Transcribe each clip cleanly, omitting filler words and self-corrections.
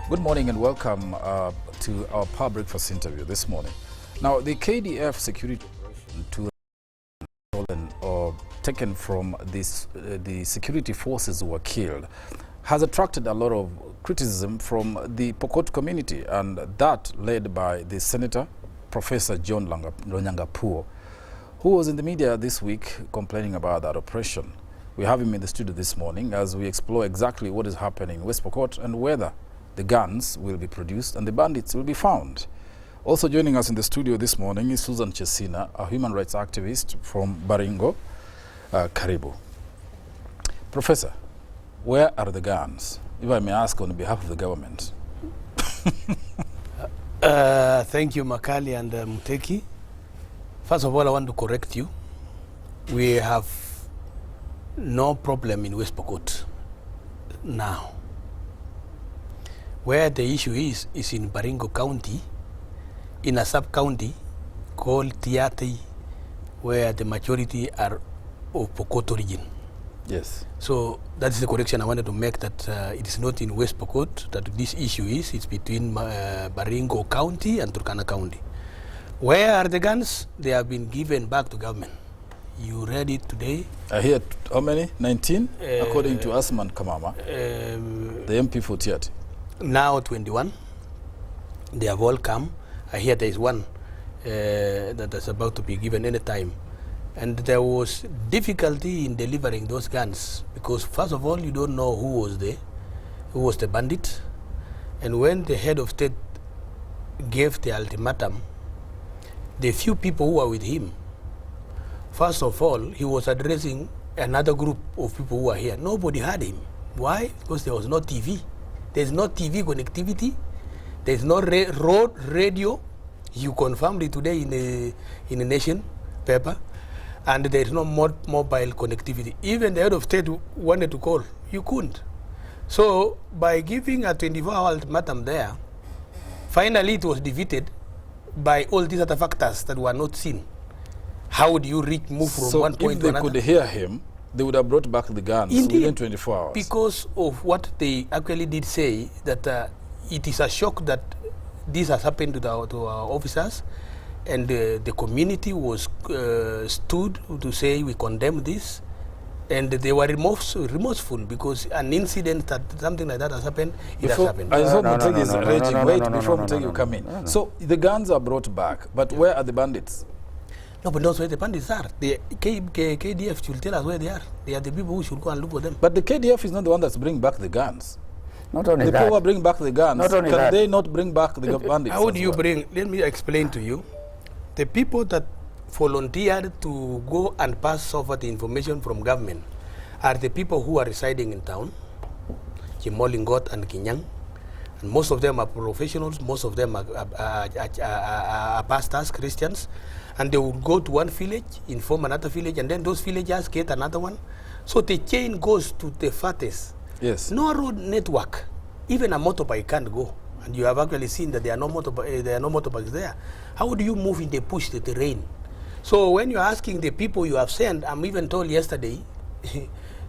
Good morning and welcome to our Power Breakfast interview this morning. Now, the KDF security operation stolen or taken from the security forces who were killed has attracted a lot of criticism from the Pokot community, and that led by the Senator, Prof.John Lonyangapou, who was in the media this week complaining about that oppression. We have him in the studio this morning as we explore exactly what is happening in West Pokot and whether the guns will be produced and the bandits will be found. Also joining us in the studio this morning is Susan Chesina, a human rights activist from Baringo, Karibu. Professor, where are the guns, if I may ask on behalf of the government? Thank you, Makali and Muteki. First of all, I want to correct you. We have no problem in West Pokot now. Where the issue is in Baringo County, in a sub-county called Tiati, where the majority are of Pokot origin. Yes. So that is the correction I wanted to make, that it is not in West Pokot that this issue is. It's between Baringo County and Turkana County. Where are the guns? They have been given back to government. You read it today. I hear how many? 19? According to Asman Kamama, the MP for Tiati. Now 21. They have all come. I hear there is one that is about to be given any time. And there was difficulty in delivering those guns because, first of all, you don't know who was the bandit. And when the head of state gave the ultimatum, the few people who were with him, first of all, he was addressing another group of people who were here. Nobody heard him. Why? Because there was no TV. There's no TV connectivity. There's no road radio. You confirmed it today in the Nation paper. And there's no mobile connectivity. Even the head of state wanted to call. You couldn't. So by giving a 24-hour ultimatum there, finally it was defeated by all these other factors that were not seen. How do you move from one point to another? So if they could hear him, they would have brought back the guns within 24 hours. Because of what they actually did say, that it is a shock that this has happened to our officers, and the community was stood to say we condemn this, and they were remorseful because an incident that something like that has happened, it has happened. I thought Mutegi is raging. Wait, before Mutegi come in. So the guns are brought back, but where are the bandits? No, but that's where the bandits are. The KDF should tell us where they are. They are the people who should go and look for them. But the KDF is not the one that's bringing back the guns. Not only the that. people who are bringing back the guns, can they not bring back the bandits? How do you bring? Let me explain to you. The people that volunteered to go and pass over the information from government are the people who are residing in town, Chimolingot and Kinyang. And most of them are professionals, most of them are pastors, Christians. And they would go to one village, inform another village, and then those villagers get another one. So the chain goes to the farthest. Yes. No road network. Even a motorbike can't go. And you have actually seen that there are no motorbikes there. How do you move in the bush, the terrain? So when you're asking the people you have sent, I'm even told yesterday,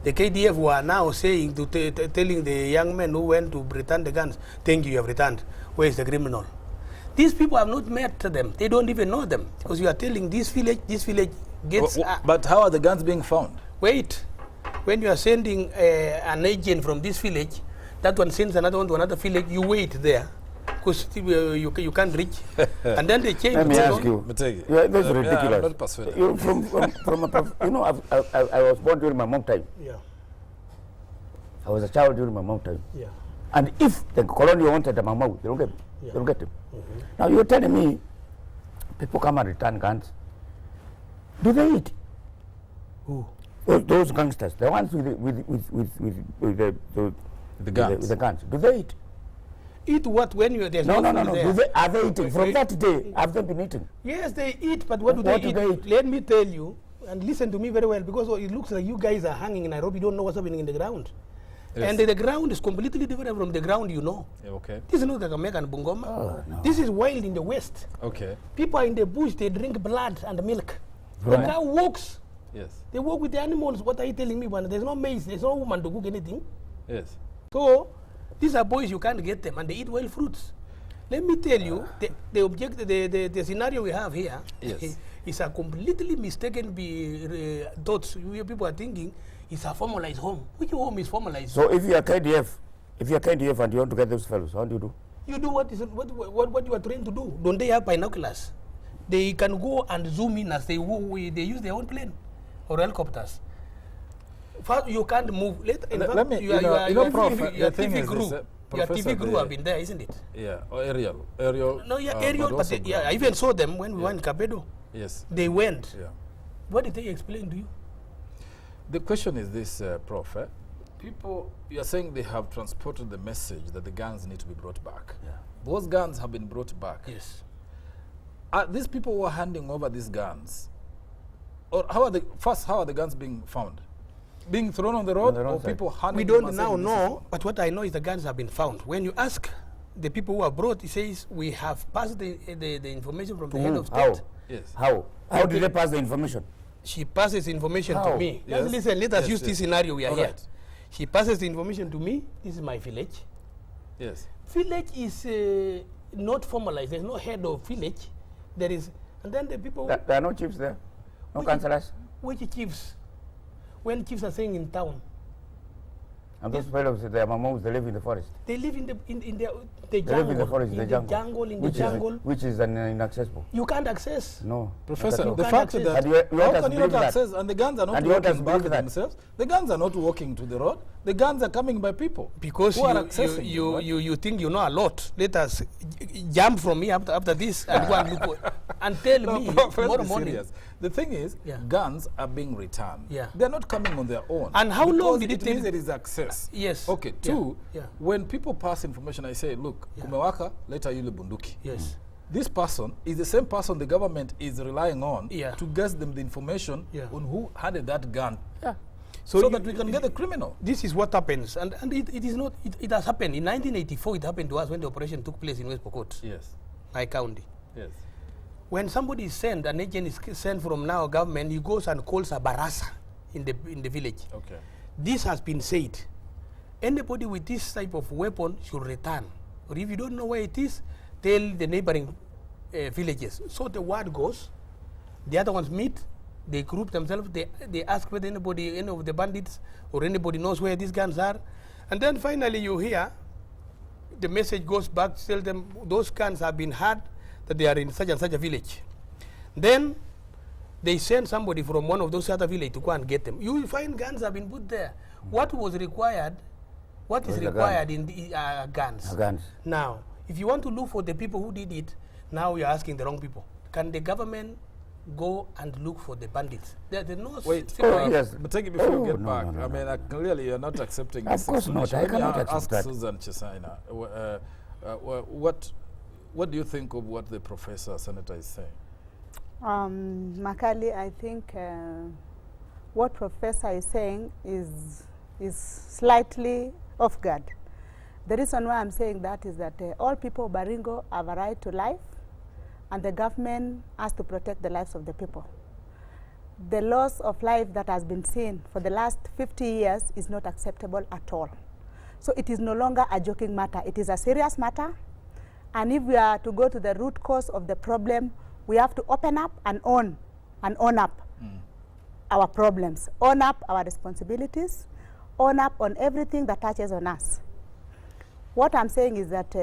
the KDF were now saying, telling the young men who went to return the guns, thank you have returned. Where is the criminal? These people have not met them. They don't even know them. Because you are telling this village gets... but how are the guns being found? Wait. When you are sending an agent from this village, that one sends another one to another village, you wait there. Because you can't reach. And then they change. Let me ask you. That's ridiculous. I was born during my mom time. Yeah. I was a child during my mom time. Yeah. And if the colony wanted the Mamau, they don't get him. Yeah. They don't get him. Mm-hmm. Now you're telling me people come and return guns. Do they eat? Who? Those gangsters, the ones with the guns. Do they eat? Eat what when you there's no there? Are they eating? From that day, have they been eating? Yes, they eat, but what do they eat? Let me tell you, and listen to me very well, because it looks like you guys are hanging in Nairobi, you don't know what's happening in the ground. Yes. And the ground is completely different from the ground you know. Yeah, okay. This is not like American Bungoma. Oh, no. This is wild in the West. Okay. People are in the bush, they drink blood and milk. Right. The cow walks. Yes. They walk with the animals. What are you telling me, man? There's no maize, there's no woman to cook anything. Yes. So, These are boys, you can't get them, and they eat wild fruits. Let me tell you, the scenario we have here is a completely mistaken thoughts. People are thinking it's a formalized home. Which home is formalized? So if you are KDF, and you want to get those fellows, how do you do? You do what you are trained to do. Don't they have binoculars? They can go and zoom in as they use their own plane or helicopters. First, you can't move. Your TV crew have been there, isn't it? Yeah, or aerial. No, aerial, but I even saw them when we went in Kabedo. Yes. They went. Yeah. What did they explain to you? The question is this, Prof. People, you are saying they have transported the message that the guns need to be brought back. Yeah. Those guns have been brought back. Yes. These people who are handing over these guns, or how are the guns being found? Being thrown on the road, or people handing We them don't and now saying, know, but what I know is the guns have been found. When you ask the people who are brought, it says we have passed the information from the head of state. How? Yes. How did they pass the information? She passes information to me. Yes. Just listen, let us use this scenario we are here. Right. She passes the information to me. This is my village. Yes. Village is not formalized. There's no head of village. There is, and then the people. There are no chiefs there? No councillors? Which chiefs? When chiefs are saying in town. And those fellows, they are Mamous, they live in the forest. They live in the jungle. They live in the forest, in the jungle. Which is inaccessible. You can't access. No. Professor, the fact that how can you not access, and the guns are not walking back themselves? The guns are not walking to the road. The guns are coming by people. Because you think you know a lot. Let us jump from me after this and go and look and tell me tomorrow morning. Serious. The thing is, guns are being returned. Yeah. They're not coming on their own. And how long did it take? There is access. Yes. Okay. Two, when people pass information, I say, look, kumewaka, leta yule bunduki. Yes. This person is the same person the government is relying on to get them the information on who handed that gun. Yeah. So that we can get the criminal. This is what happens, and it is not. It has happened in 1984. It happened to us when the operation took place in West Pokot. Yes. My county. Yes. When somebody is sent, an agent is sent from now government, he goes and calls a barasa in the village. Okay. This has been said. Anybody with this type of weapon should return. Or if you don't know where it is, tell the neighboring villages. So the word goes, the other ones meet, they group themselves, they ask whether any of the bandits or anybody knows where these guns are. And then finally you hear, the message goes back to tell them those guns have been had, that they are in such and such a village. Then they send somebody from one of those other villages to go and get them. You will find guns have been put there. What was required, what is required in the guns? Guns. Now, if you want to look for the people who did it, now you're asking the wrong people. Can the government go and look for the bandits? There's no. Wait, yes. but take it before you get no, back. no, I mean, clearly you're not accepting Of this course not. I cannot accept ask that. Susan Chesaina, what do you think of what the Senator is saying? Makali, I think what Professor is saying is slightly off guard. The reason why I'm saying that is that all people of Baringo have a right to life, and the government has to protect the lives of the people. The loss of life that has been seen for the last 50 years is not acceptable at all. So it is no longer a joking matter. It is a serious matter. And if we are to go to the root cause of the problem, we have to open up and own up our problems, own up our responsibilities, own up on everything that touches on us. What I'm saying is that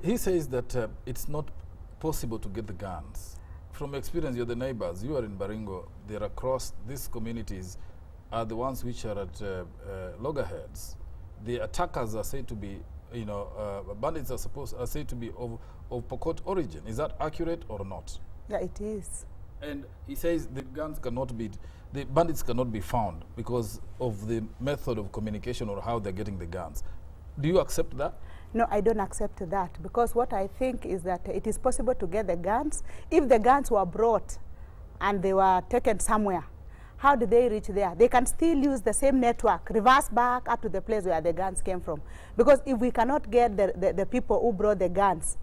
he says that it's not possible to get the guns. From experience, you're the neighbors. You are in Baringo. They're across these communities are the ones which are at loggerheads. The attackers are said to be, bandits are said to be of Pokot origin. Is that accurate or not? Yeah, it is. And he says the bandits cannot be found because of the method of communication or how they're getting the guns. Do you accept that? No, I don't accept that, because what I think is that it is possible to get the guns. If the guns were brought and they were taken somewhere, how do they reach there? They can still use the same network, reverse back up to the place where the guns came from. Because if we cannot get the people who brought the guns,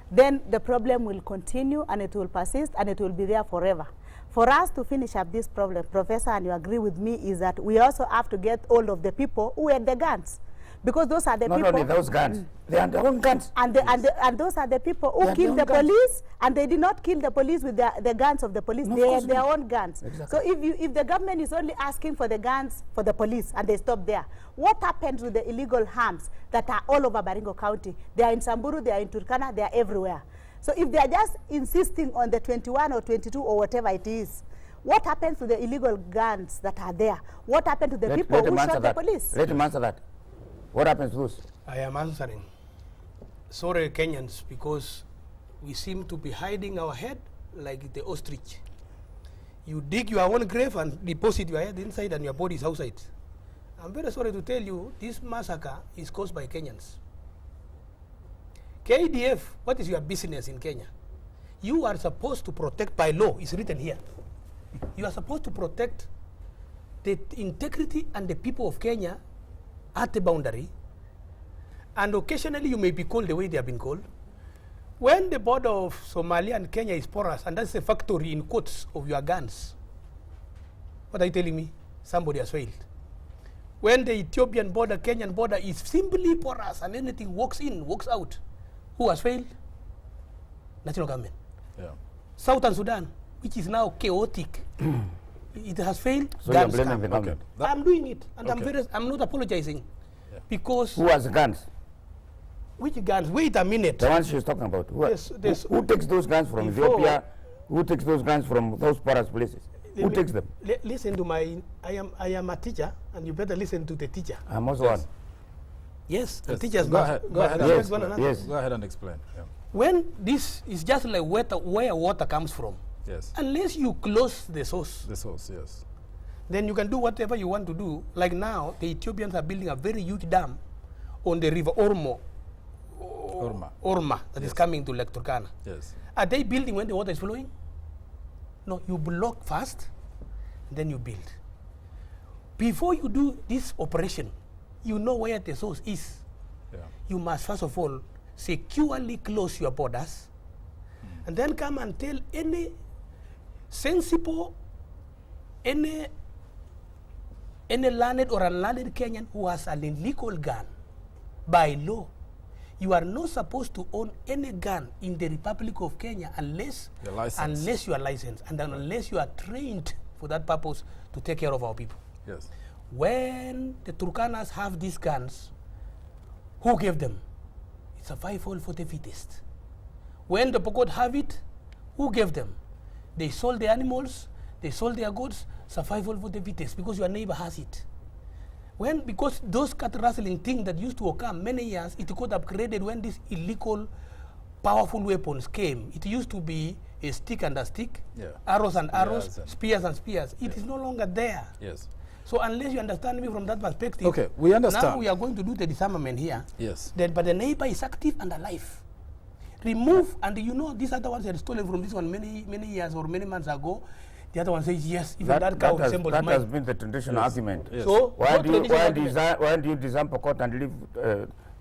then the problem will continue and it will persist and it will be there forever. For us to finish up this problem, Professor, and you agree with me, is that we also have to get hold of the people who had the guns. Because those are the Not people. only those guns, they are their own guns. And those are the people who killed the police, and they did not kill the police with the guns of the police. No, they had their own guns. Exactly. So if the government is only asking for the guns for the police and they stop there, what happens with the illegal arms that are all over Baringo County? They are in Samburu, they are in Turkana, they are everywhere. So if they are just insisting on the 21 or 22 or whatever it is, what happens to the illegal guns that are there? What happened to the people who shot the police? Let him answer that. What happens to those? I am answering. Sorry, Kenyans, because we seem to be hiding our head like the ostrich. You dig your own grave and deposit your head inside and your body is outside. I'm very sorry to tell you, this massacre is caused by Kenyans. KDF, what is your business in Kenya? You are supposed to protect by law, it's written here. You are supposed to protect the integrity and the people of Kenya at the boundary, and occasionally you may be called the way they have been called. When the border of Somalia and Kenya is porous, and that's a factory in quotes of your guns, what are you telling me? Somebody has failed. When the Ethiopian border, Kenyan border is simply porous and anything walks in, walks out, who has failed? National government. Yeah. Southern Sudan, which is now chaotic, it has failed. So you're blaming the government. Okay. I'm doing it, and Okay. I'm not apologizing, because Who has the guns? which guns? Wait a minute. The ones she's talking about. Who, There's- who takes those guns from Before- Ethiopia? Who takes those guns from those porous places? Who takes them? Listen to my. I am a teacher, and you better listen to the teacher. I'm also one. Yes, and Yes. teachers Go must ahead. Go must ahead. respect Yes, one another. yes. Go ahead and explain. Yeah. When this is just like where water comes from, Yes. unless you close the source, The source, yes. then you can do whatever you want to do. Like now, the Ethiopians are building a very huge dam on the river Orma that is coming to Lake Turkana. Yes. Are they building when the water is flowing? No, you block first, then you build. Before you do this operation, you know where the source is. Yeah. You must first of all securely close your borders, and then come and tell any sensible, any learned or unlearned Kenyan who has an illegal gun, by law, you are not supposed to own any gun in the Republic of Kenya unless You're licensed. you are licensed and unless you are trained for that purpose to take care of our people. Yes. When the Turkanas have these guns, who gave them? It's survival for the fittest. When the Pokot have it, who gave them? They sold the animals, they sold their goods, survival for the fittest, because your neighbor has it. Because those cattle rustling thing that used to occur many years, it got upgraded when these illegal, powerful weapons came. It used to be a stick and a stick, Yeah. arrows and arrows, Spears and- spears and spears. It is no longer there. Yes. So unless you understand me from that perspective, Okay, we understand. Now we are going to do the disarmament here. Yes. But the neighbor is active and alive. Remove, and you know these other ones had stolen from this one many years or many months ago. The other one says yes, even that cow resembles that has mine. been the traditional argument. Yes. So Why what do you traditional why do you disarm Pokot and leave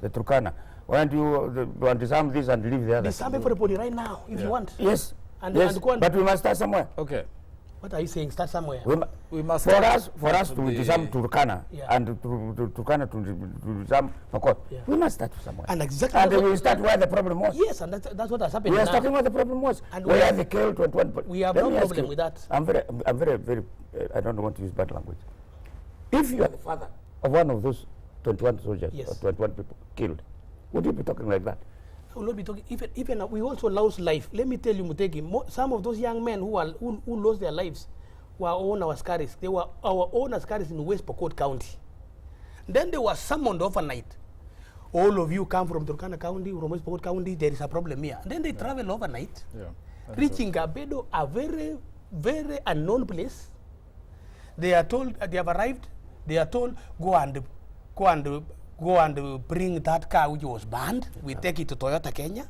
the Turkana? Why do you disarm this and leave the other? disarm everybody right now if Yeah. you want. Yes. And- yes. and go on. But we must start somewhere. Okay. What are you saying? Start somewhere. We must For start us to the- disarm Turkana Yeah. and to Turkana to disarm Pokot, Yeah. we must start somewhere. And exactly And that's we what- start where the problem was. Yes, and that's what has happened We are now. starting where the problem was. And Where we have- they killed 21. we have Let no me ask problem you, with that. I'm very, I don't want to use bad language. If you are the father of one of those 21 soldiers Yes. or 21 people killed, would you be talking like that? I will not be talking. Even we also lost life. Let me tell you, Muteki, some of those young men who lost their lives were our own Askaris. They were our own Askaris in West Pokot County. Then they were summoned overnight. All of you come from Turkana County, from West Pokot County, there is a problem here. And then they travel overnight, Yeah. That's reaching Gabedo, a very, very unknown place. They are told, they have arrived, they are told, go and bring that car which was banned. We take it to Toyota Kenya.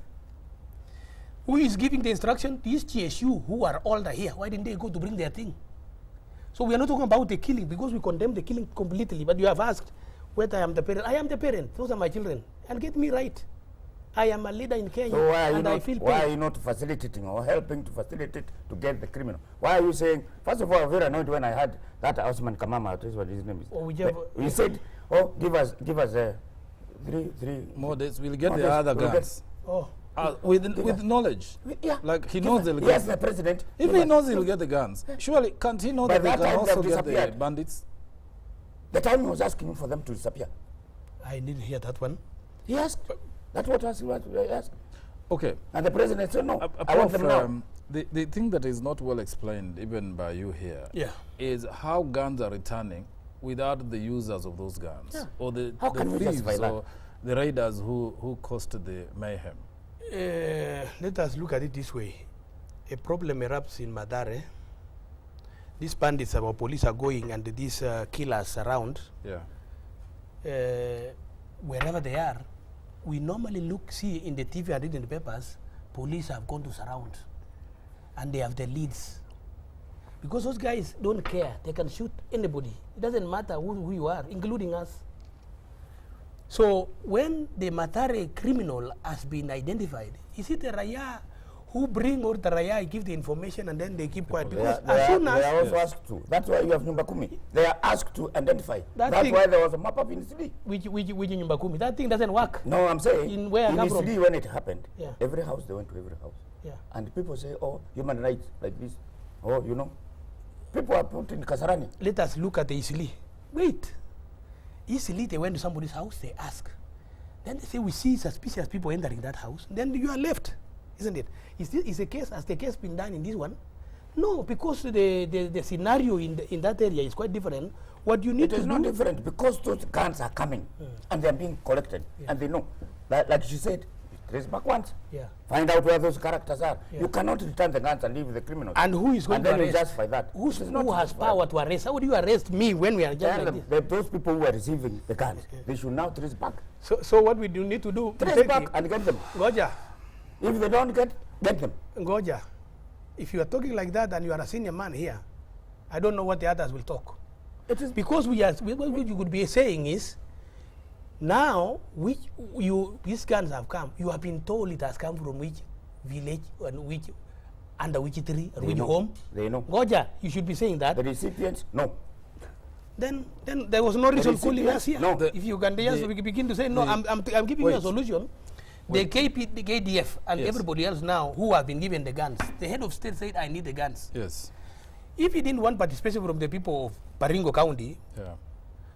Who is giving the instruction? These GSU who are older here. Why didn't they go to bring their thing? So we are not talking about the killing because we condemn the killing completely. But you have asked whether I am the parent. I am the parent. Those are my children. And get me right. I am a leader in Kenya, So and I feel why are pain. you not facilitating or helping to facilitate to get the criminal? Why are you saying, first of all, I was very annoyed when I heard that Osman Kamama, this is what his name is. Oh, we have- He said, oh, give us three. More days, we'll get More the days, other we'll guns. Oh. With knowledge. Yeah. Like he knows they'll Yes, get. the president. If he knows he'll get the guns, surely can't he know By that they that can time also they've get the disappeared. bandits? The time he was asking for them to disappear. I didn't hear that one. He asked. That's what he asked. Okay. And the president said, no, I Prof, want them now. the thing that is not well explained, even by you here, Yeah. is how guns are returning without the users of those guns, Yeah. or the How can we thieves, justify that? or the raiders who caused the mayhem. Let us look at it this way. A problem erupts in Madare. These bandits, our police are going, and these killers around, Yeah. wherever they are, we normally see in the TV and read in the papers, police have gone to surround, and they have the leads. Because those guys don't care. They can shoot anybody. It doesn't matter who you are, including us. So when the Matare criminal has been identified, is it the Raya who bring, or the Raya give the information and then they keep quiet? Because as soon as... They are also asked to. That's why you have Nyumba Kumi. They are asked to identify. That That's why there was a map up in Sili. Which Nyumba Kumi? That thing doesn't work. No, I'm saying, In where I come from. Sili, when it happened, Yeah. every house, they went to every house. Yeah. And people say, oh, human rights, like this. Oh, you know. People are put in Kasarani. Let us look at the Isili. Wait. Isili, they went to somebody's house, they ask. Then they say, we see suspicious people entering that house. Then you are left, isn't it? Has the case been done in this one? No, because the scenario in that area is quite different. What you need to do... It is not different because those guns are coming and they are being collected and they know. Like she said, trace back once. Yeah. Find out where those characters are. Yeah. You cannot return the guns and leave the criminals. And who is going and to then arrest? you justify that. Who It is not has justified. power to arrest? How do you arrest me when we are just Tell like them this? those people who are receiving the guns, they should now trace back. So what we do need to do... Trace back and get them. Goja, If they don't get them. Goja, if you are talking like that and you are a senior man here, I don't know what the others will talk. It is Because what you could be saying is, now these guns have come, you have been told it has come from which village and under which tree and which know. home. They know. Goja, you should be saying that. The recipients, no. Then there was no reason calling us here. No. If you can just begin to say, no, I'm giving you a solution. The KDF and everybody else now who have been given the guns, the head of state said, I need the guns. Yes. If he didn't want participation from the people of Baringo County, Yeah.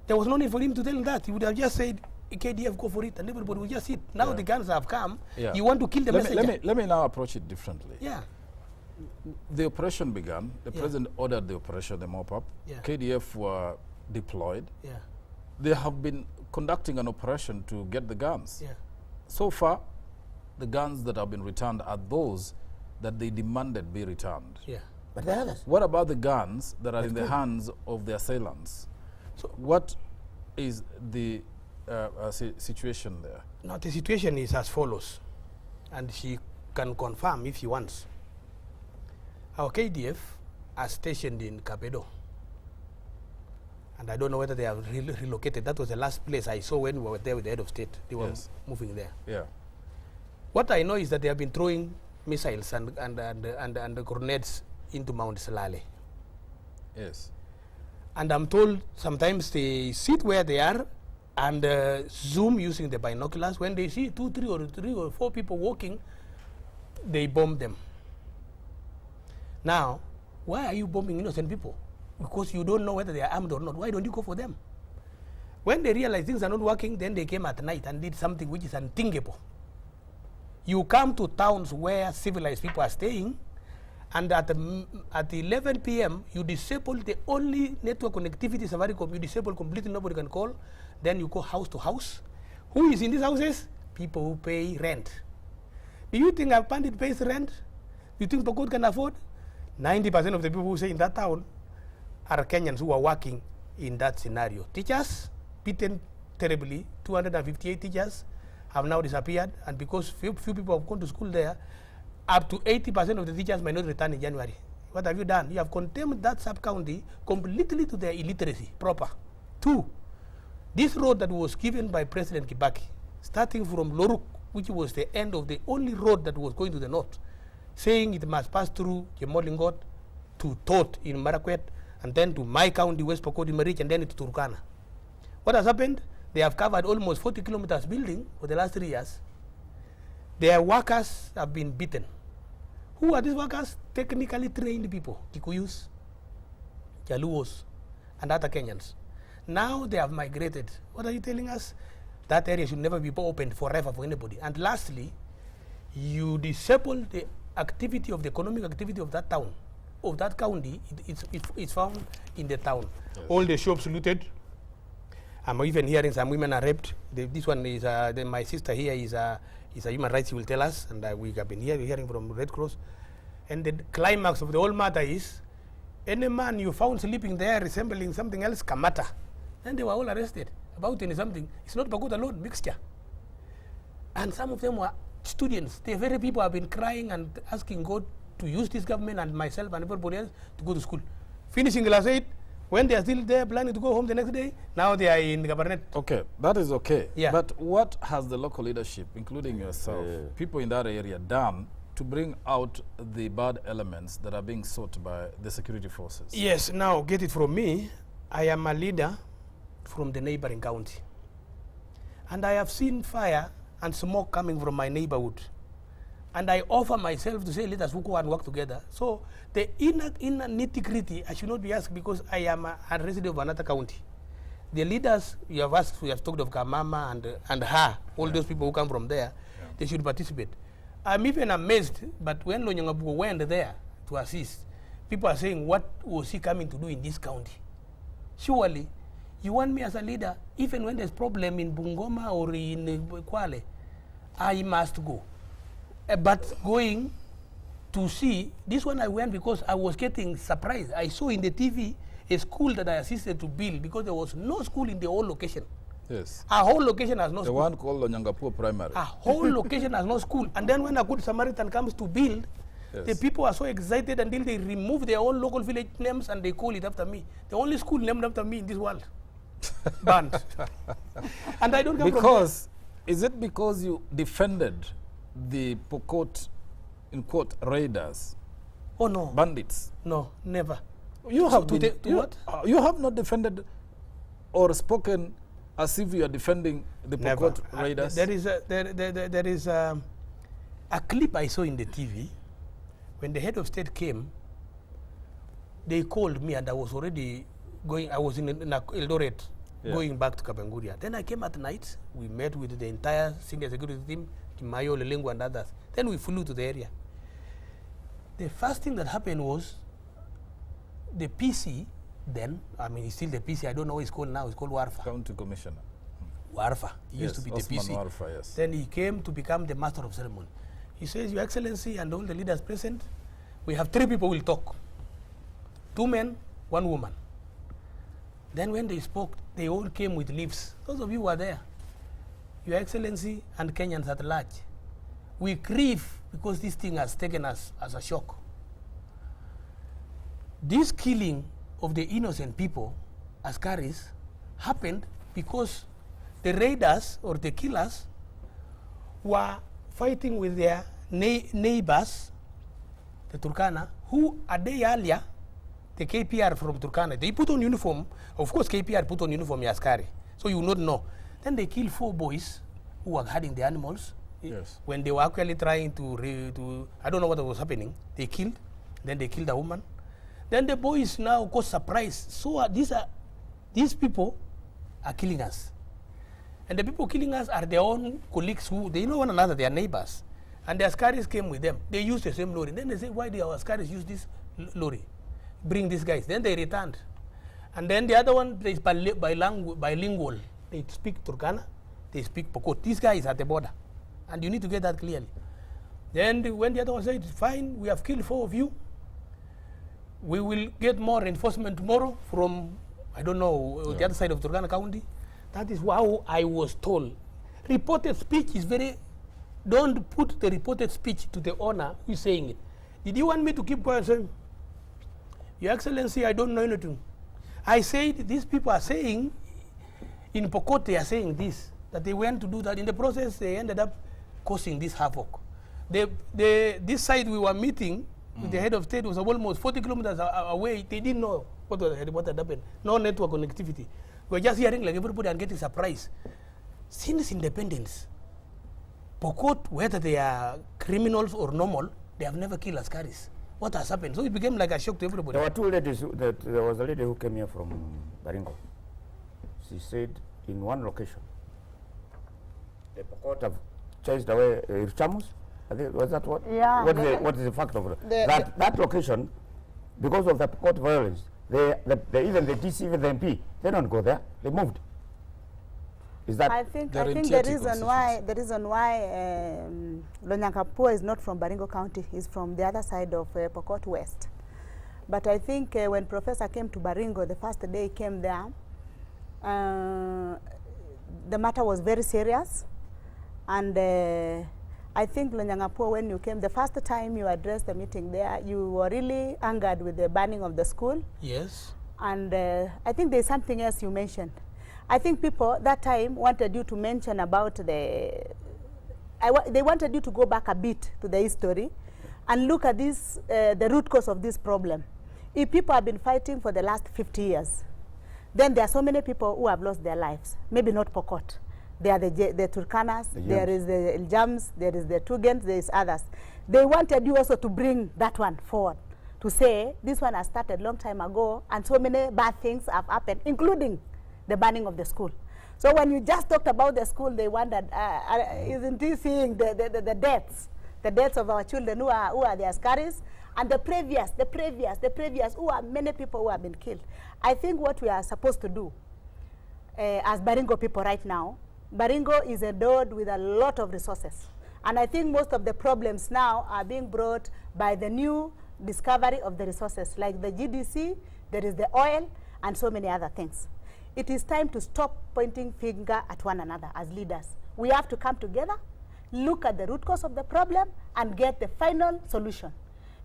there was no need for him to tell that. He would have just said, KDF, go for it, and everybody would just sit. Now the guns have come. Yeah. You want to kill the messenger. Let me now approach it differently. Yeah. The operation began. The president ordered the operation, the mop-up. Yeah. KDF were deployed. Yeah. They have been conducting an operation to get the guns. Yeah. So far, the guns that have been returned are those that they demanded be returned. Yeah. But the others. What about the guns that are in the hands of the assailants? So what is the situation there? Now the situation is as follows, and she can confirm if she wants. Our KDF are stationed in Kapedo, and I don't know whether they have relocated. That was the last place I saw when we were there with the head of state. They were moving there. Yeah. What I know is that they have been throwing missiles and grenades into Mount Salale. Yes. And I'm told sometimes they sit where they are and zoom using the binoculars. When they see three or four people walking, they bomb them. Now, why are you bombing innocent people? Because you don't know whether they are armed or not. Why don't you go for them? When they realize things are not working, then they came at night and did something which is unthinkable. You come to towns where civilized people are staying, and at 11 p.m., you disable the only network connectivity, Safaricom, you disable completely, nobody can call. Then you go house to house. Who is in these houses? People who pay rent. Do you think a bandit pays rent? Do you think Pokot can afford? 90% of the people who stay in that town are Kenyans who are working in that scenario. Teachers, beaten terribly, 258 teachers have now disappeared, and because few people have gone to school there, up to 80% of the teachers may not return in January. What have you done? You have condemned that sub-county completely to their illiteracy proper. 2, this road that was given by President Kibaki, starting from Loruk, which was the end of the only road that was going to the north, saying it must pass through Jemolingot to Tot in Marakwet, and then to my county, West Pokot in Marich, and then to Turkana. What has happened? They have covered almost 40 kilometers building for the last 3 years. Their workers have been beaten. Who are these workers? Technically trained people, Kikuyus, Jaluos, and other Kenyans. Now they have migrated. What are you telling us? That area should never be opened forever for anybody. And lastly, you disable the activity of the economic activity of that town, of that county. It's found in the town. Yes. All the shops looted. I'm even hearing some women are raped. This one is my sister here is a human rights. She will tell us, and we have been hearing from Red Cross. And the climax of the whole matter is, any man you found sleeping there resembling something else, kamata. And they were all arrested. About 20 something. It's not Pokot alone, mixture. And some of them were students. The very people have been crying and asking God to use this government and myself and everybody else to go to school. Finishing class 8, when they are still there planning to go home the next day, now they are in the government. Okay, that is okay. Yeah. But what has the local leadership, including yourself, people in that area, done to bring out the bad elements that are being sought by the security forces? Yes, now get it from me. I am a leader from the neighboring county. And I have seen fire and smoke coming from my neighborhood. And I offer myself to say, let us go and work together. So the inner nitty-gritty, I should not be asked because I am a resident of another county. The leaders, you have asked, we have talked of Kamama and her, all those people who come from there, they should participate. I'm even amazed, but when Lonyangapou went there to assist, people are saying, what was he coming to do in this county? Surely, you want me as a leader, even when there's problem in Bungoma or in Kwale, I must go. But going to see, this one I went because I was getting surprised. I saw in the TV a school that I assisted to build because there was no school in the whole location. Yes. Our whole location has no The school. one called Lonyangapou Primary. Our whole location has no school. And then when a good Samaritan comes to build, the people are so excited until they remove their own local village names and they call it after me. The only school named after me in this world. Banned. And I don't come Because, is it because you defended the Pokot, in quote, raiders, Oh no. bandits? No, never. You have to been, to what? You have not defended or spoken as if you are defending the Never. Pokot raiders. There is a clip I saw in the TV. When the head of state came, they called me and I was already going, I was in Eldoret, going back to Kapenguria. Then I came at night, we met with the entire senior security team, Kimayo, Lelengu and others. Then we flew to the area. The first thing that happened was the PC then, I mean, it's still the PC, I don't know what it's called now, it's called Warfa. County Commissioner. Warfa, he used to be Osman the PC. Warfa, yes. Then he came to become the master of ceremony. He says, Your Excellency and all the leaders present, we have 3 people will talk. 2 men, 1 woman. Then when they spoke, they all came with leaves. Those of you who are there, Your Excellency and Kenyans at large, we grieve because this thing has taken us as a shock. This killing of the innocent people, Askaris, happened because the raiders or the killers were fighting with their neighbors, the Turkana, who a day earlier, the KPR from Turkana, they put on uniform. Of course, KPR put on uniform Askari, so you will not know. Then they killed 4 boys who were herding the animals. Yes. When they were actually trying to I don't know what was happening, they killed. Then they killed a woman. Then the boys now got surprised. So these people are killing us. And the people killing us are their own colleagues who, they know one another, they are neighbors. And the Askaris came with them. They used the same lorry. Then they say, why do our Askaris use this lorry? Bring these guys. Then they returned. And then the other one, they is bilingual. They speak Turkana, they speak Pokot. These guys at the border. And you need to get that clearly. Then when the other one said, fine, we have killed 4 of you. We will get more reinforcement tomorrow from, I don't know, the other side of Turkana County. That is how I was told. Reported speech is very, don't put the reported speech to the owner who is saying it. Did you want me to keep quiet saying, Your Excellency, I don't know anything. I said, these people are saying, in Pokot they are saying this, that they went to do that. In the process, they ended up causing this havoc. This side we were meeting, with the head of state was almost 40 kilometers away. They didn't know what had happened. No network connectivity. We're just hearing like everybody and getting surprised. Since independence, Pokot, whether they are criminals or normal, they have never killed Askaris. What has happened? So it became like a shock to everybody. There were two ladies. There was a lady who came here from Baringo. She said in one location, the Pokot have chased away Chamus. Was that what? Yeah. What is the fact of it? That location, because of the Pokot violence, even the DC, even the MP, they don't go there. They moved. Is that? I think the reason why Lonyangapou is not from Baringo County. He's from the other side of Pokot West. But I think when Professor came to Baringo, the first day he came there, the matter was very serious. And I think Lonyangapou, when you came, the first time you addressed the meeting there, you were really angered with the banning of the school. Yes. And I think there's something else you mentioned. I think people that time wanted you to mention about they wanted you to go back a bit to the history and look at this, the root cause of this problem. If people have been fighting for the last 50 years, then there are so many people who have lost their lives. Maybe not Pokot. There are the Turkanas, there is the Iljams, there is the Tugens, there is others. They wanted you also to bring that one forward, to say this one has started long time ago and so many bad things have happened, including the banning of the school. So when you just talked about the school, they wondered, isn't he seeing the deaths of our children who are the Askaris, and the previous, who are many people who have been killed. I think what we are supposed to do as Baringo people right now, Baringo is endowed with a lot of resources. And I think most of the problems now are being brought by the new discovery of the resources, like the GDC, there is the oil, and so many other things. It is time to stop pointing finger at one another as leaders. We have to come together, look at the root cause of the problem, and get the final solution.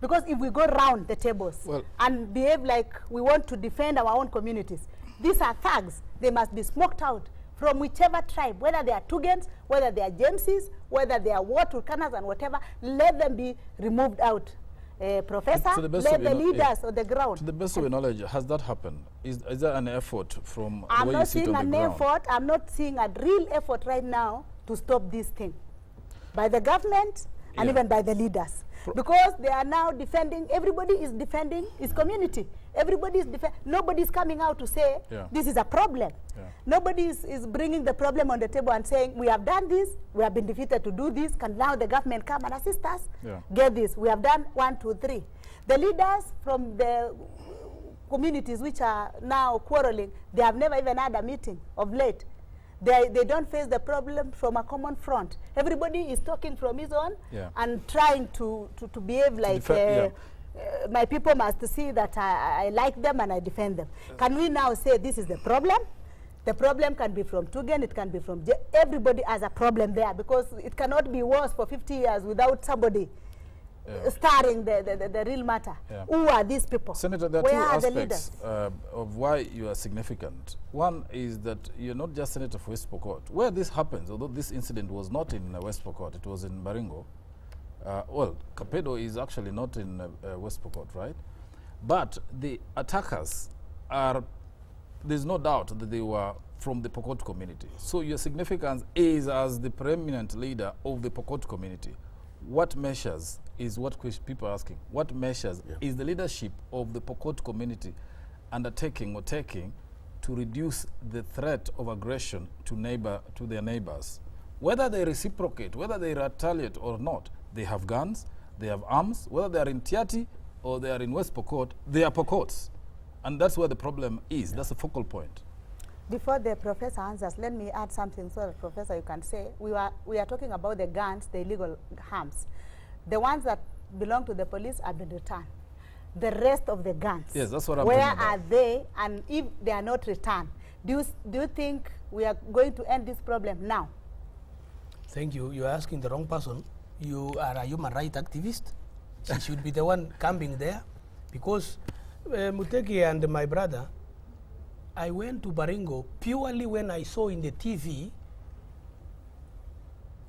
Because if we go round the tables and behave like we want to defend our own communities, these are thugs. They must be smoked out from whichever tribe, whether they are Tugens, whether they are Jameses, whether they are Turkanas and whatever, let them be removed out. Professor, let the leaders on the ground. To the best of your knowledge, has that happened? Is there an effort from I'm the way not you sit seeing on the an ground? effort. I'm not seeing a real effort right now to stop this thing by the government and even by the leaders. Because they are now defending, everybody is defending his community. Everybody is nobody is coming out to say this is a problem. Nobody is bringing the problem on the table and saying we have done this, we have been defeated to do this, can now the government come and assist us? Get this, we have done 1, 2, 3. The leaders from the communities which are now quarreling, they have never even had a meeting of late. They don't face the problem from a common front. Everybody is talking from his own and trying to behave like my people must see that I like them and I defend them. Can we now say this is the problem? The problem can be from Tugen, it can be from everybody has a problem there, because it cannot be worse for 50 years without somebody starring the real matter. Who are these people? Senator, there are two aspects of why you are significant. One is that you're not just Senator for West Pokot. Where this happens, although this incident was not in West Pokot, it was in Baringo. Well, Kapedo is actually not in West Pokot, right? But the attackers are, there's no doubt that they were from the Pokot community. So your significance is as the preeminent leader of the Pokot community. What measures is what people are asking? What measures is the leadership of the Pokot community undertaking or taking to reduce the threat of aggression to their neighbors? Whether they reciprocate, whether they retaliate or not, they have guns, they have arms. Whether they are in Tiati or they are in West Pokot, they are Pokots. And that's where the problem is. That's the focal point. Before the professor answers, let me add something so that, Professor, you can say, we are talking about the guns, the illegal arms. The ones that belong to the police have been returned. The rest of the guns, yes, that's what I'm where talking about. are they? And if they are not returned, do you think we are going to end this problem now? Thank you. You are asking the wrong person. You are a human rights activist. She should be the one camping there, because Muteki and my brother, I went to Baringo purely when I saw in the TV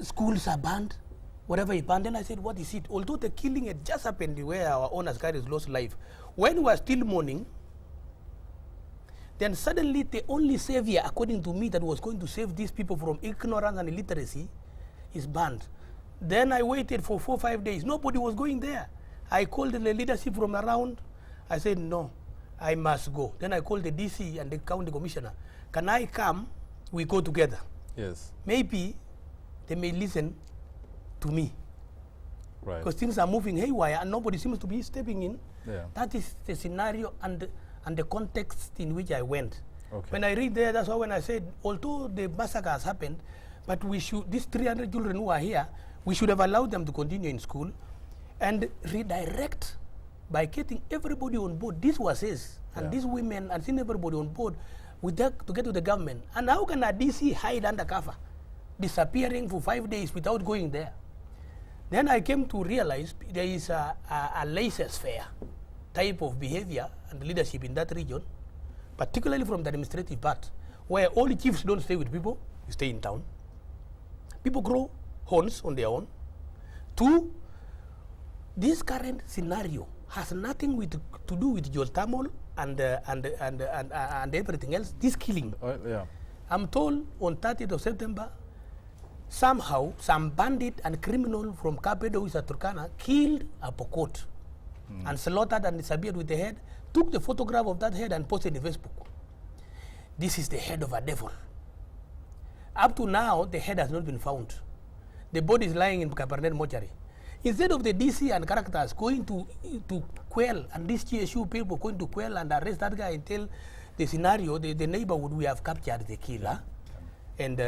schools are banned, whatever is banned. Then I said, what is it? Although the killing had just happened where our own Askaris lost life, when we were still mourning, Then suddenly the only savior, according to me, that was going to save these people from ignorance and illiteracy is banned. Then I waited for 4 or 5 days. Nobody was going there. I called the leadership from around. I said, no, I must go. Then I called the DC and the county commissioner. Can I come? We go together. Yes. Maybe they may listen to me. Right. Because things are moving haywire and nobody seems to be stepping in. Yeah. That is the scenario and the context in which I went. Okay. When I read there, that's why when I said, although the massacre has happened, but we should, these 300 children who are here, we should have allowed them to continue in school and redirect by getting everybody on board. This was his, and these women, and seeing everybody on board with that to get to the government. And how can a DC hide under cover, disappearing for 5 days without going there? Then I came to realize there is a laissez-faire type of behavior and leadership in that region, particularly from the administrative part, where all the chiefs don't stay with people, you stay in town. People grow horns on their own. 2, this current scenario has nothing to do with geothermal and everything else. This killing. I'm told on 30th of September, somehow some bandit and criminal from Kapedo, who is at Turkana, killed a Pokot and slaughtered and disappeared with the head, took the photograph of that head and posted on Facebook. This is the head of a devil. Up to now, the head has not been found. The body is lying in Kapernet mortuary. Instead of the DC and characters going to quell, and these GSU people going to quell and arrest that guy and tell the scenario, the neighborhood, we have captured the killer, and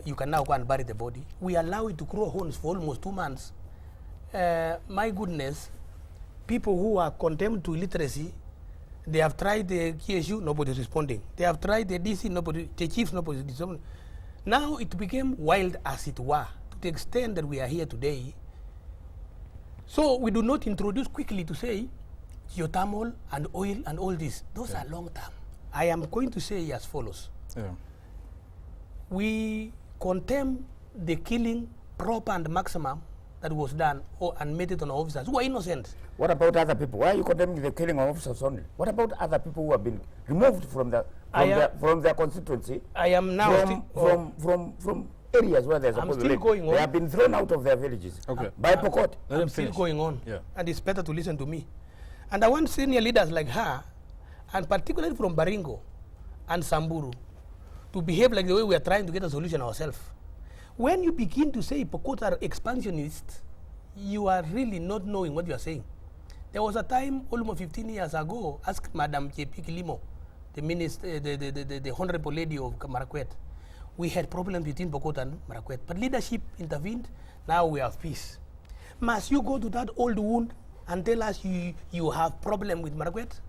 you can now go and bury the body. We allow it to grow horns for almost 2 months. My goodness, people who are condemned to illiteracy, they have tried the GSU, nobody is responding. They have tried the DC, nobody, the chiefs, nobody is responding. Now it became wild as it were, to the extent that we are here today. So we do not introduce quickly to say geothermal and oil and all this. Those are long term. I am going to say as follows. We condemn the killing proper and maximum that was done and made it on officers who are innocent. What about other people? Why are you condemning the killing of officers only? What about other people who have been removed from their constituency? I am now from areas where they're supposed to live. They have been thrown out of their villages by Pokot. I'm still going on, and it's better to listen to me. And I want senior leaders like her, and particularly from Baringo and Samburu, to behave like the way we are trying to get a solution ourselves. When you begin to say Pokot are expansionists, you are really not knowing what you are saying. There was a time almost 15 years ago, ask Madam J.P. Kilimo, the minister, the honorable lady of Marakwet. We had problems between Pokot and Marakwet, but leadership intervened. Now we have peace. Must you go to that old wound and tell us you have problem with Marakwet?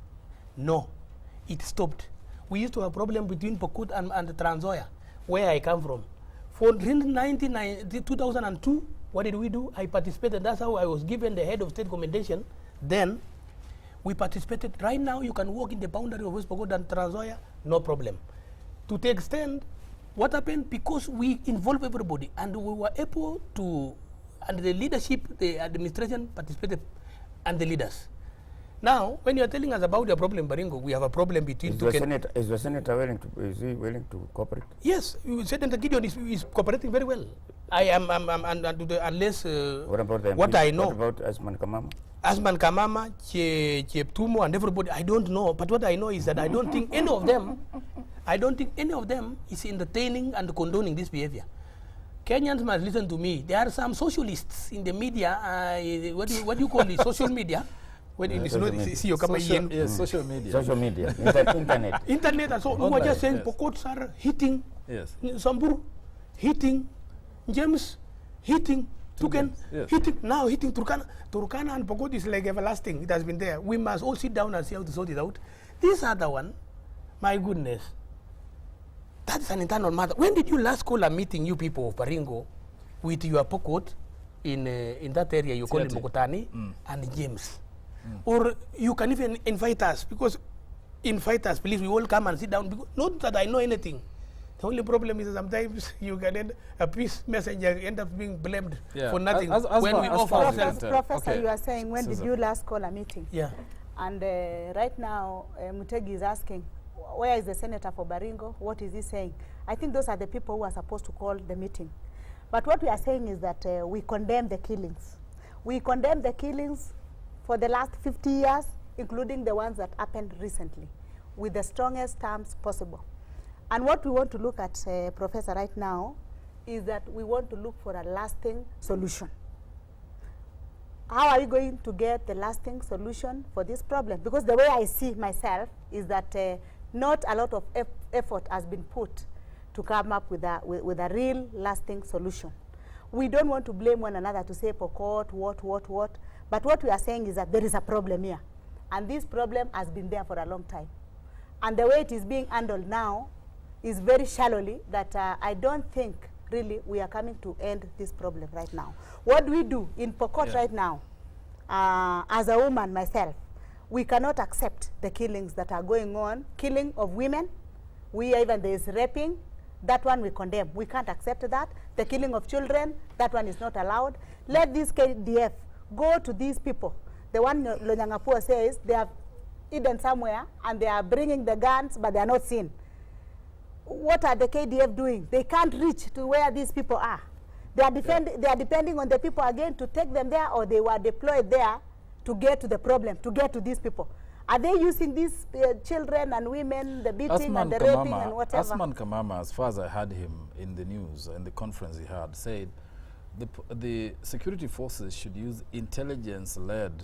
No, it stopped. We used to have problem between Pokot and Transoya, where I come from. For 2002, what did we do? I participated. That's how I was given the head of state commendation. Then we participated. Right now, you can walk in the boundary of West Pokot and Transoya, no problem. To the extent, what happened? Because we involve everybody, and we were able to, and the leadership, the administration participated, and the leaders. Now, when you are telling us about the problem, Baringo, we have a problem between two. Is the senator willing to? Is he willing to cooperate? Yes, Senator Gideon is cooperating very well. I am, unless what about the what I know. What about Asman Kamama? Asman Kamama, Cheptumo, and everybody. I don't know, but what I know is that I don't think any of them. I don't think any of them is entertaining and condoning this behavior. Kenyans must listen to me. There are some socialists in the media. What do you call it? Social media. When it's not social media. Social media. Internet. Internet and so who are just saying Pokots are hitting Samburu, hitting James, hitting Tuken, hitting now hitting Turkana. Turkana and Pokot is like everlasting. It has been there. We must all sit down and see how to sort it out. This other one, my goodness, that's an internal matter. When did you last call a meeting, you people of Baringo, with your Pokot in that area you call it Mokotani and James? Or you can even invite us, because invite us, please, we all come and sit down. Because not that I know anything. The only problem is that sometimes you can end a peace messenger end up being blamed for nothing when we offer ourselves. Professor, you are saying, when did you last call a meeting? Yeah. And right now, Mutegi is asking, where is the senator for Baringo? What is he saying? I think those are the people who are supposed to call the meeting. But what we are saying is that we condemn the killings. We condemn the killings for the last 50 years, including the ones that happened recently, with the strongest terms possible. And what we want to look at, Professor, right now, is that we want to look for a lasting solution. How are we going to get the lasting solution for this problem? Because the way I see myself is that not a lot of effort has been put to come up with a real lasting solution. We don't want to blame one another to say Pokot, what. But what we are saying is that there is a problem here. And this problem has been there for a long time. And the way it is being handled now is very shallowly that I don't think really we are coming to end this problem right now. What do we do in Pokot right now? As a woman myself, we cannot accept the killings that are going on, killing of women. Even there is raping, that one we condemn. We can't accept that. The killing of children, that one is not allowed. Let this KDF go to these people. The one Lonyangapou says they have hidden somewhere and they are bringing the guns, but they are not seen. What are the KDF doing? They can't reach to where these people are. They are depending on the people again to take them there, or they were deployed there to get to the problem, to get to these people. Are they using these children and women, the beating and the raping and whatever? Asman Kamama, as far as I heard him in the news, in the conference he had, said the security forces should use intelligence-led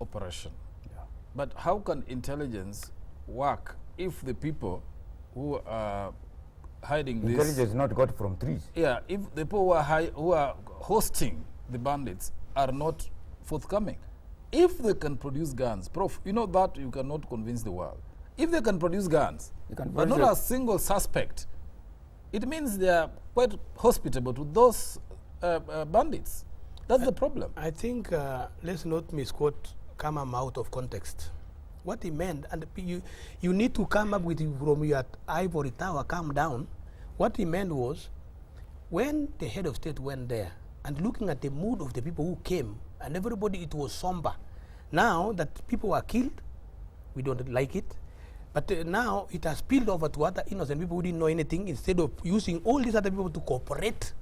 operation. Yeah. But how can intelligence work if the people who are hiding this... Intelligence not got from trees. Yeah, if the people who are hosting the bandits are not forthcoming. If they can produce guns, Prof, you know that you cannot convince the world. If they can produce guns, but not a single suspect, it means they are quite hospitable to those bandits. That's the problem. I think, let's not misquote Kamam out of context. What he meant, and you need to come up with from your ivory tower, calm down. What he meant was, when the head of state went there, and looking at the mood of the people who came, and everybody, it was somber. Now that people are killed, we don't like it. But now it has spilled over to other innocent people who didn't know anything. Instead of using all these other people to cooperate,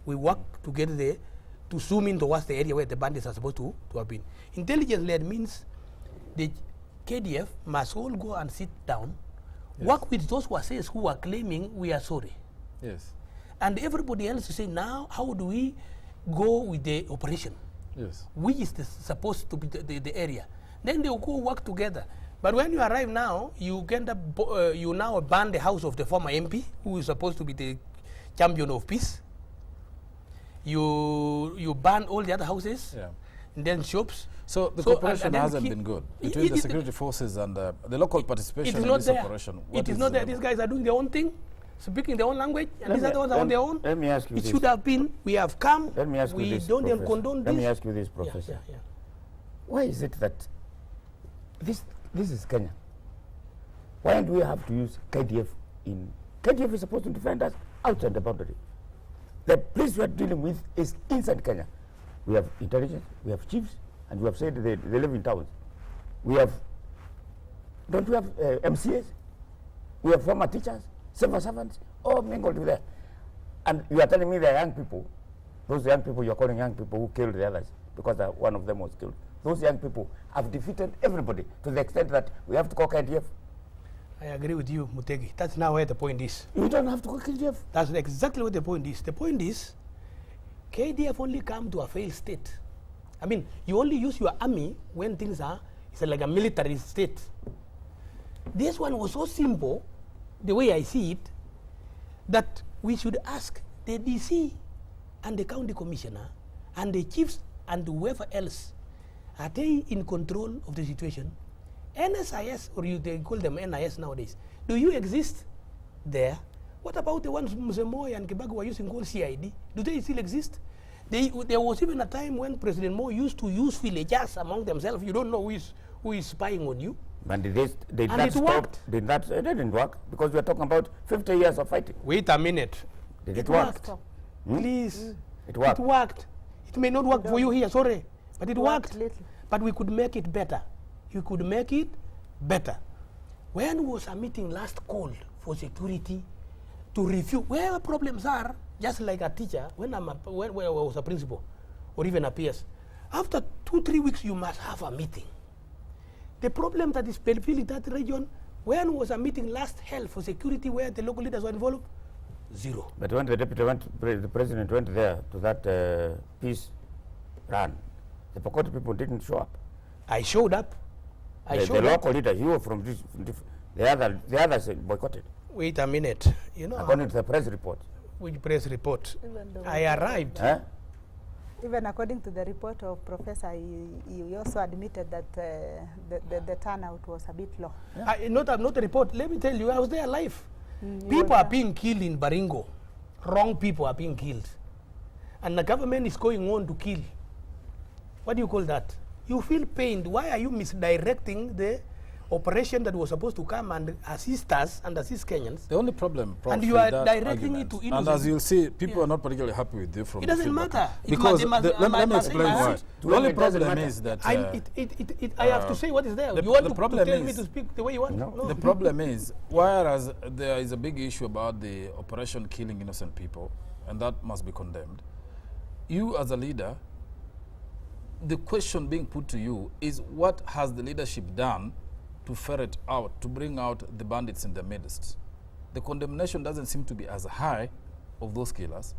we work together there to zoom in towards the area where the bandits are supposed to have been. Intelligence-led means the KDF must all go and sit down, work with those who are claiming we are sorry. Yes. And everybody else to say, now, how do we go with the operation? Yes. Which is supposed to be the area. Then they will go work together. But when you arrive now, you now ban the house of the former MP, who is supposed to be the champion of peace. You ban all the other houses, and then shops. So the cooperation hasn't been good between the security forces and the local participation in this operation. It is not there. These guys are doing their own thing, speaking their own language, and these other ones are on their own. Let me ask you this. It should have been, we have come, let me ask you this, don't Professor. condone this. Let me ask you this, Professor. Why is it that this is Kenya? Why do we have to use KDF in... KDF is supposed to defend us outside the boundary. The place we are dealing with is inside Kenya. We have intelligence, we have chiefs, and we have said they live in towns. We have... Don't we have MCAs? We have former teachers, civil servants, all mingled with there. And you are telling me they are young people, those young people you're calling young people who killed the others because one of them was killed. Those young people have defeated everybody to the extent that we have to call KDF. I agree with you, Mutegi. That's now where the point is. You don't have to call KDF. That's exactly what the point is. The point is, KDF only come to a failed state. I mean, you only use your army when things are, it's like a military state. This one was so simple, the way I see it, that we should ask the DC and the county commissioner and the chiefs and whoever else, are they in control of the situation? NSIS, or they call them NIS nowadays, do you exist there? What about the ones Mzee and Kibago were using called CID? Do they still exist? There was even a time when President Mo used to use villagers among themselves. You don't know who is spying on you. But did that stop? It didn't work, because we are talking about 50 years of fighting. Wait a minute. Did it work? Please. It worked. It worked. It may not work for you here, sorry. But it worked. But we could make it better. You could make it better. When was a meeting last called for security to review where problems are, just like a teacher, when I was a principal, or even a PS? After 2-3 weeks, you must have a meeting. The problem that is fulfilling that region, when was a meeting last held for security where the local leaders were involved? Zero. But when the deputy the president went there to that peace run, the Pokot people didn't show up. I showed up. The local leaders, you were from the others boycotted. Wait a minute. You know, according to the press report. which press report? I arrived. Even according to the report of Professor, he also admitted that the turnout was a bit low. Not a report. Let me tell you, I was there live. People are being killed in Baringo. Wrong people are being killed. And the government is going on to kill. What do you call that? You feel pained. Why are you misdirecting the operation that was supposed to come and assist us and assist Kenyans? The only problem, Prof, and you are directing argument, it to innocent. and as you'll see, people are not particularly happy with you from it doesn't matter. Because let me explain why. The only problem is that I have to say what is there. You want to tell me to speak the way you want? No. The problem is, whereas there is a big issue about the operation killing innocent people, and that must be condemned, you as a leader, the question being put to you is, what has the leadership done to ferret out, to bring out the bandits in their midst? The condemnation doesn't seem to be as high of those killers,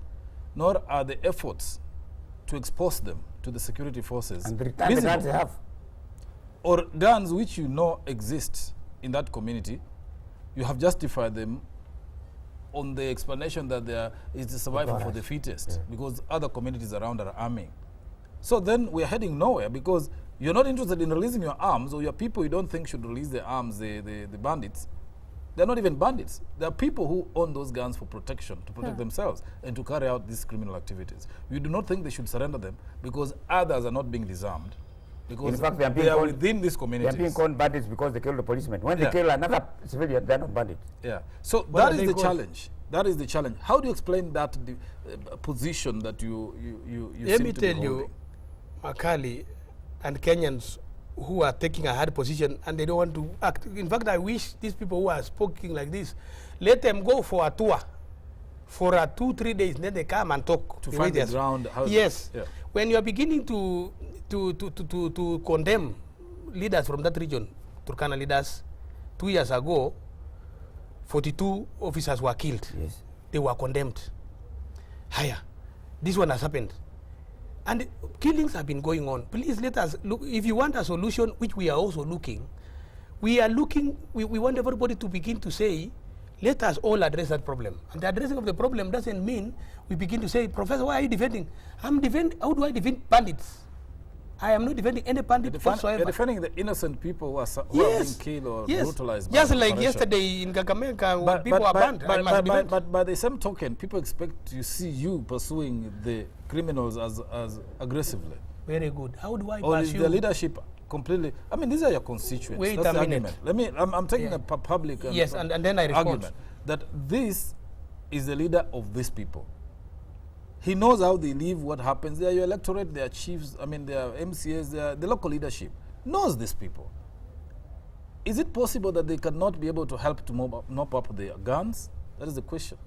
nor are the efforts to expose them to the security forces and the guns they have, or guns which you know exist in that community. You have justified them on the explanation that there is the survival for the fittest, because other communities around are arming. So then we're heading nowhere, because you're not interested in releasing your arms, or your people you don't think should release their arms, the bandits. They're not even bandits. There are people who own those guns for protection, to protect themselves and to carry out these criminal activities. You do not think they should surrender them, because others are not being disarmed. Because in fact, they are within these communities. They are being called bandits because they kill the policeman. When they kill another civilian, they're not bandits. Yeah. So that is the challenge. That is the challenge. How do you explain that position that you Let seem me to be tell you, Makali and Kenyans who are taking a hard position and they don't want to act. In fact, I wish these people who are speaking like this, let them go for a tour for 2-3 days, then they come and talk. To find the ground. Yes. Yeah. When you are beginning to condemn leaders from that region, Turkana leaders, 2 years ago, 42 officers were killed. Yes. They were condemned. Higher. This one has happened. And killings have been going on. Please let us look. If you want a solution, which we are also looking, we want everybody to begin to say, let us all address that problem. And the addressing of the problem doesn't mean we begin to say, Professor, why are you defending? How do I defend bandits? I am not defending any bandit whatsoever. You're defending the innocent people who are being killed or brutalized. Just like yesterday in Kakamega, when people are banned. But by the same token, people expect to see you pursuing the criminals as aggressively. Very good. How do I pursue? Or is the leadership completely? I mean, these are your constituents. Wait That's a minute. I'm taking a public and then I respond. argument that this is the leader of these people. He knows how they live, what happens. They are your electorate, they are chiefs, they are MCAs, they are the local leadership. Knows these people. Is it possible that they cannot be able to help to mop up the guns? That is the question.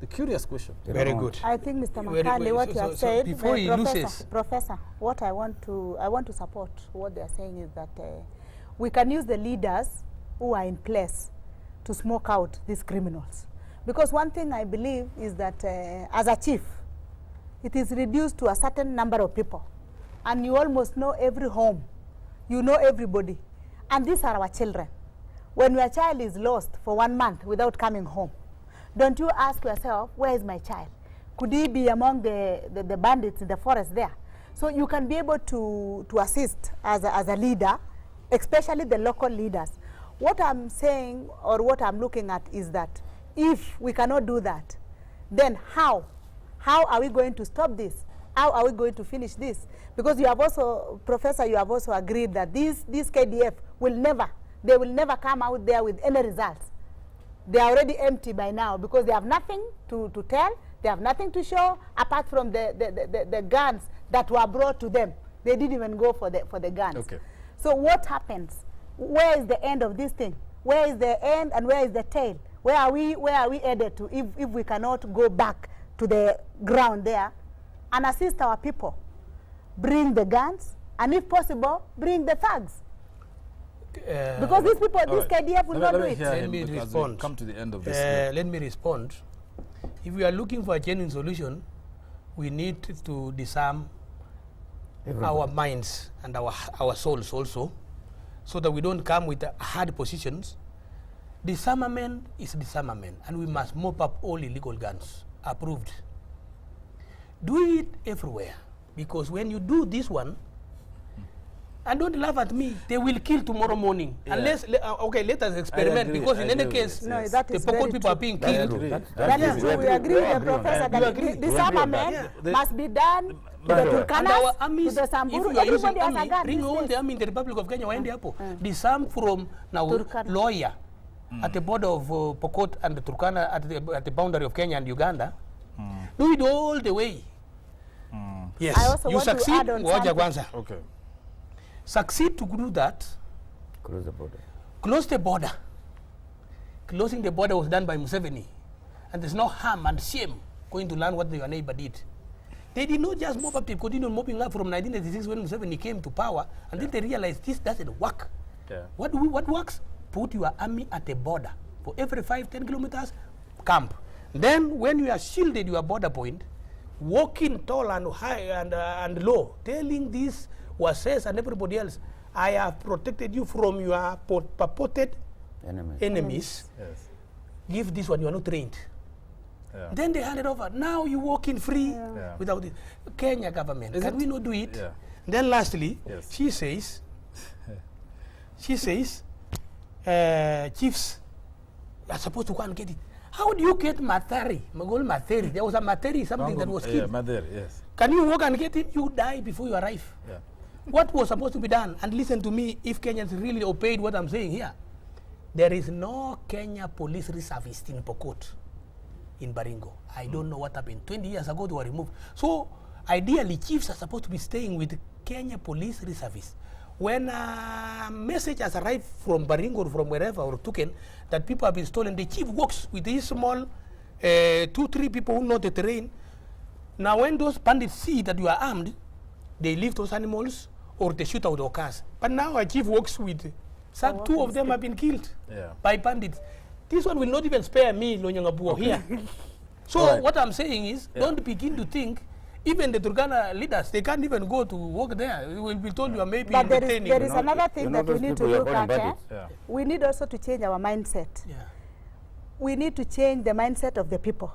The curious question. Very good. I think, Mr. Makali, what you have said, before he loses. Professor, what I want to support what they are saying is that we can use the leaders who are in place to smoke out these criminals. Because one thing I believe is that as a chief, it is reduced to a certain number of people. And you almost know every home. You know everybody. And these are our children. When your child is lost for 1 month without coming home, don't you ask yourself, where is my child? Could he be among the bandits in the forest there? So you can be able to assist as a leader, especially the local leaders. What I'm saying, or what I'm looking at, is that if we cannot do that, then how are we going to stop this? How are we going to finish this? Because you have also, Professor, you have also agreed that these KDF will never come out there with any results. They are already empty by now because they have nothing to tell, they have nothing to show apart from the guns that were brought to them. They didn't even go for the guns. Okay. So what happens? Where is the end of this thing? Where is the end and where is the tail? Where are we headed to if we cannot go back to the ground there and assist our people? Bring the guns, and if possible, bring the thugs. Because these people, this KDF will not do it. Let me respond. Come to the end of this. Let me respond. If we are looking for a genuine solution, we need to disarm our minds and our souls also, so that we don't come with hard positions. Disarmament is disarmament, and we must mop up all illegal guns. Approved. Do it everywhere, because when you do this one, and don't laugh at me, they will kill tomorrow morning. Yeah. Unless, okay, let us experiment, because in any case, No, Yes. that the is Pokot very people are true. being That's killed. true. That is true. We agree with the professor You that agree. disarmament Yeah. must be done to the And And our Turkanas, to armies, the if Samburu. you are using Everybody has a army, gun bring these all days. the army in the Republic of Kenya, waende hapo. Disarm from now Turkana. lawyer at the border of Pokot and the Turkana at the boundary of Kenya and Uganda. Do it all the way. Yes, I also you want to succeed. add on Ngoja something. kwanza. Okay. Succeed to do that. Cross the border. Close the border. Closing the border was done by Museveni. And there's no harm and shame going to learn what your neighbor did. They did not just mop up, they continued mopping up from 1986 when Museveni came to power until they realized this doesn't work. Yeah. What works? Put your army at the border. For every 5-10 kilometers, camp. Then when you are shielded your border point, walking tall and high and low, telling these Wases and everybody else, I have protected you from your purported enemies. Yes. Give this one, you are not trained. Yeah. Then they hand it over. Now you walk in free Yeah. without it. Kenya government, Is can it- we not do it? Yeah. Then lastly, Yes. she says, chiefs are supposed to go and get it. How do you get Mathari? Magol Mathari. There was a Mathari, something that was Yeah, killed. Madher, yes. Can you walk and get it? You die before you arrive. Yeah. What was supposed to be done? And listen to me, if Kenyans really obeyed what I'm saying here, there is no Kenya police reservist in Pokot, in Baringo. I don't know what happened. 20 years ago, they were removed. So, ideally, chiefs are supposed to be staying with Kenya police reservists. When a message has arrived from Baringo or from wherever, or Tuken, that people have been stolen, the chief works with these small 2-3 people who know the terrain. Now, when those bandits see that you are armed, they leave those animals or they shoot out our cars. But now a chief works with some 2 of them have been killed Yeah. by bandits. This one will not even spare me, Lonyangapou, here. So All right. what I'm saying is, Yeah. don't begin to think, even the Turkana leaders, they can't even go to work there. We will be told you are maybe But there entertaining. is another thing that we those need to people you're look calling at. bandits. Yeah. We need also to change our mindset. Yeah. We need to change the mindset of the people.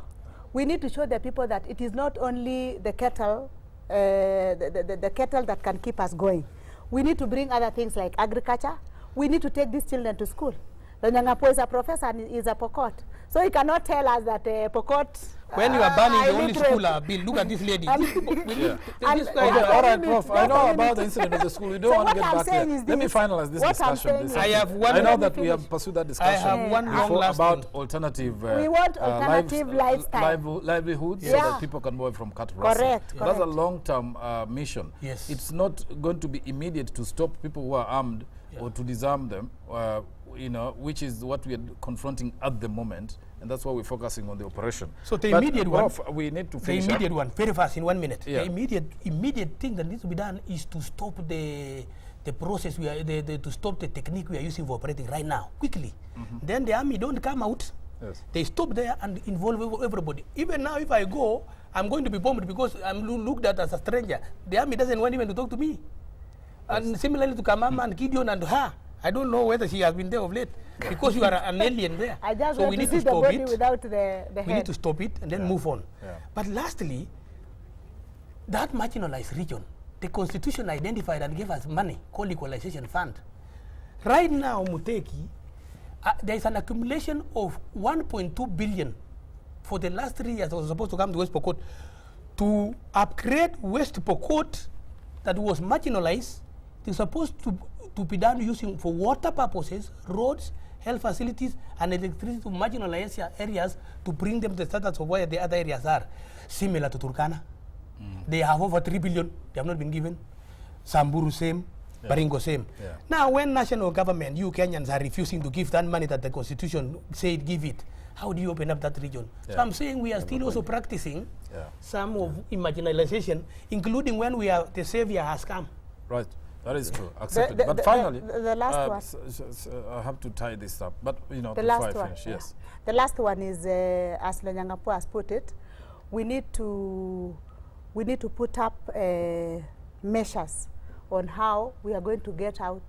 We need to show the people that it is not only the cattle, the cattle that can keep us going. We need to bring other things like agriculture. We need to take these children to school. Lonyangapou is a professor and is a Pokot. So he cannot tell us that Pokot... When you are banning the only illiterate. school, Bill, look at this lady. And- These people, we need- And- this Okay, guy- Yeah. all right, Just Prof. a I know minute. about the incident of the school. We don't So want to what get I'm back saying there. is Let me this. finalize this What I'm discussion. saying This is- I afternoon. have one- I know Let that me we have finish. pursued that I discussion. have one long before last about thing. alternative. We want alternative lifestyle. livelihoods so Yeah. that people can move from cat rustling. Correct, That's a correct. long-term mission. Yes. It's not going to be immediate to stop people who are armed Yeah. or to disarm them. Which is what we are confronting at the moment, and that's why we're focusing on the operation. So the But, immediate one- Prof, we need to The finish immediate up. one, very fast, in 1 minute. Yeah. The immediate thing that needs to be done is to stop the process we are, to stop the technique we are using for operating right now, quickly. Then the army don't come out. Yes. They stop there and involve everybody. Even now, if I go, I'm going to be bombed because I'm looked at as a stranger. The army doesn't want even to talk to me. And similarly to Kamama and Gideon and her. I don't know whether she has been there of late because you are an alien there. I just So want we to need see to the stop body it. without the We head. need to stop it and then move on. Yeah. But lastly, that marginalized region, the constitution identified and gave us money called equalization fund. Right now, Muteki, there is an accumulation of 1.2 billion for the last 3 years that was supposed to come to West Pokot to upgrade West Pokot that was marginalized. It's supposed to be done using for water purposes, roads, health facilities, and electricity to marginalized areas to bring them to the status of where the other areas are. Similar to Turkana. They have over 3 billion, they have not been given. Samburu same. Baringo same. Yeah. Now, when national government, you Kenyans are refusing to give that money that the constitution said give it, how do you open up that region? Yeah. So I'm saying we are still also practicing Yeah. some of imaginalization, including when we are the savior has come. Right. That is true. Accepted. But finally, the last one. I have to tie this up. But The before last I one. finish, yes. The last one is, as Lonyangapou has put it, we need to put up measures on how we are going to get out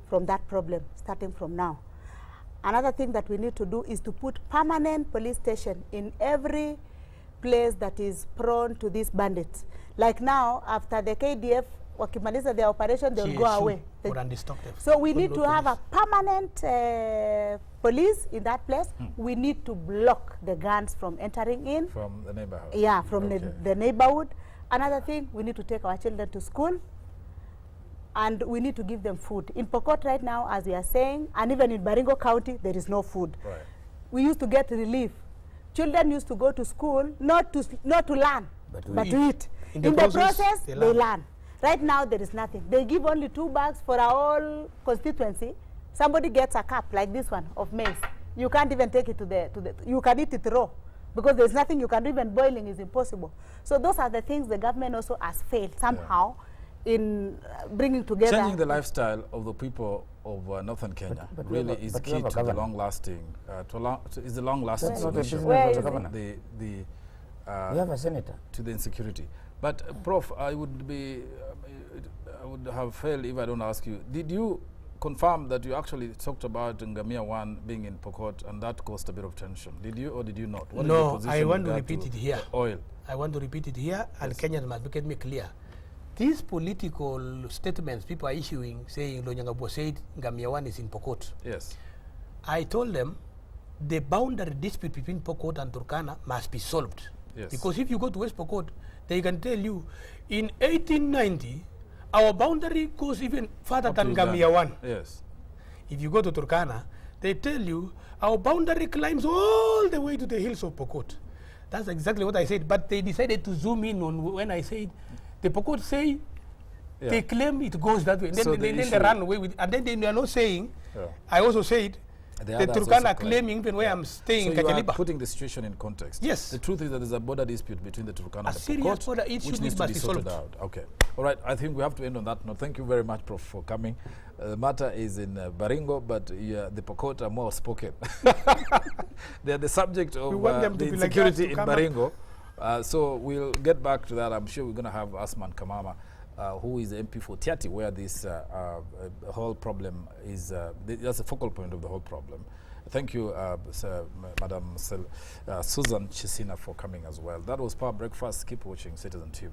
from that problem, starting from now. Another thing that we need to do is to put permanent police station in every place that is prone to these bandits. Like now, after the KDF wakimaliza their operation, they'll go away. So we need to have a permanent police in that place. We need to block the guns from entering in. From the neighborhood. Yeah, from the neighborhood. Another thing, we need to take our children to school, and we need to give them food. In Pokot right now, as we are saying, and even in Baringo County, there is no food. Right. We used to get relief. Children used to go to school, not to learn, but to eat. In the process, they learn. Right now, there is nothing. They give only 2 bags for our whole constituency. Somebody gets a cup like this one of maize. You can't even take it to the you can eat it raw, because there's nothing you can do. Even boiling is impossible. So those are the things the government also has failed somehow in bringing together. Changing the lifestyle of the people of northern Kenya really is key to the long-lasting. Is the long-lasting solution. We have a senator. To the insecurity. But Prof, I would have failed if I don't ask you. Did you confirm that you actually talked about Ngamia 1 being in Pokot and that caused a bit of tension? Did you or did you not? What No, I want to repeat it here. Oil. I want to repeat it here, and Kenyans must get me clear. These political statements people are issuing, saying Lonyangapou said Ngamia 1 is in Pokot. Yes. I told them the boundary dispute between Pokot and Turkana must be solved. Yes. Because if you go to West Pokot, they can tell you in 1890, our boundary goes even further than Ngamia 1. Yes. If you go to Turkana, they tell you our boundary climbs all the way to the hills of Pokot. That's exactly what I said, but they decided to zoom in on when I said the Pokot say they claim it goes that way. So then they run away with it. And then they are not saying, I also said, the Turkana claiming even where I'm staying in So you are Kajaliba. putting the situation in context. Yes. The truth is that there's a border dispute between the Turkana and the serious Pokot, border issue which needs to must be be sorted solved. out. Okay. All right. I think we have to end on that note. Thank you very much, Prof, for coming. The matter is in Baringo, but the Pokot are more spoken. They are the subject of the insecurity in Baringo. So we'll get back to that. I'm sure we're going to have Asman Kamama, who is the MP for Tiati, where this whole problem is, that's the focal point of the whole problem. Thank you, Madam Susan Chisina, for coming as well. That was Power Breakfast. Keep watching Citizen TV.